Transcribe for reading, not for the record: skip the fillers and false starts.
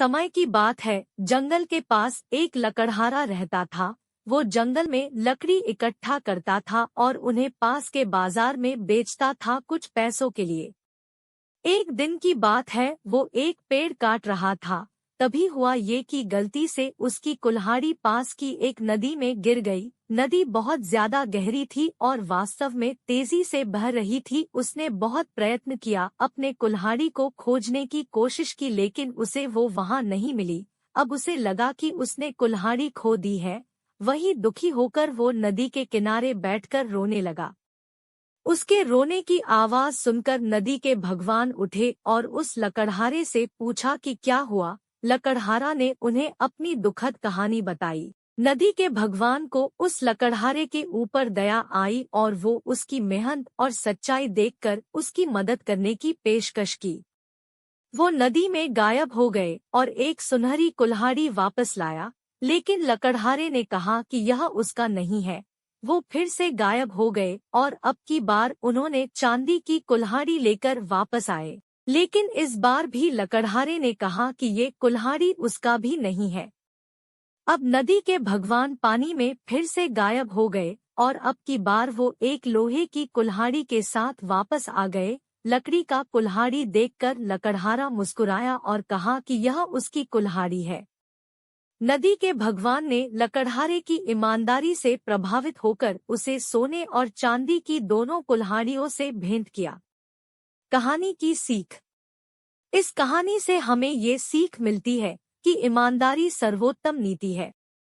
समय की बात है, जंगल के पास एक लकड़हारा रहता था। वो जंगल में लकड़ी इकट्ठा करता था और उन्हें पास के बाजार में बेचता था कुछ पैसों के लिए। एक दिन की बात है, वो एक पेड़ काट रहा था। तभी हुआ ये कि गलती से उसकी कुल्हाड़ी पास की एक नदी में गिर गई। नदी बहुत ज्यादा गहरी थी और वास्तव में तेजी से बह रही थी। उसने बहुत प्रयत्न किया, अपने कुल्हाड़ी को खोजने की कोशिश की, लेकिन उसे वो वहां नहीं मिली। अब उसे लगा कि उसने कुल्हाड़ी खो दी है। वही दुखी होकर वो नदी के किनारे बैठकर रोने लगा। उसके रोने की आवाज सुनकर नदी के भगवान उठे और उस लकड़हारे से पूछा कि क्या हुआ। लकड़हारा ने उन्हें अपनी दुखद कहानी बताई। नदी के भगवान को उस लकड़हारे के ऊपर दया आई और वो उसकी मेहनत और सच्चाई देखकर उसकी मदद करने की पेशकश की। वो नदी में गायब हो गए और एक सुनहरी कुल्हाड़ी वापस लाया, लेकिन लकड़हारे ने कहा कि यह उसका नहीं है। वो फिर से गायब हो गए और अब की बार उन्होंने चांदी की कुल्हाड़ी लेकर वापस आए, लेकिन इस बार भी लकड़हारे ने कहा कि ये कुल्हाड़ी उसका भी नहीं है। अब नदी के भगवान पानी में फिर से गायब हो गए और अब की बार वो एक लोहे की कुल्हाड़ी के साथ वापस आ गए। लकड़ी का कुल्हाड़ी देखकर लकड़हारा मुस्कुराया और कहा कि यह उसकी कुल्हाड़ी है। नदी के भगवान ने लकड़हारे की ईमानदारी से प्रभावित होकर उसे सोने और चांदी की दोनों कुल्हाड़ियों से भेंट किया। कहानी की सीख। इस कहानी से हमें ये सीख मिलती है कि ईमानदारी सर्वोत्तम नीति है।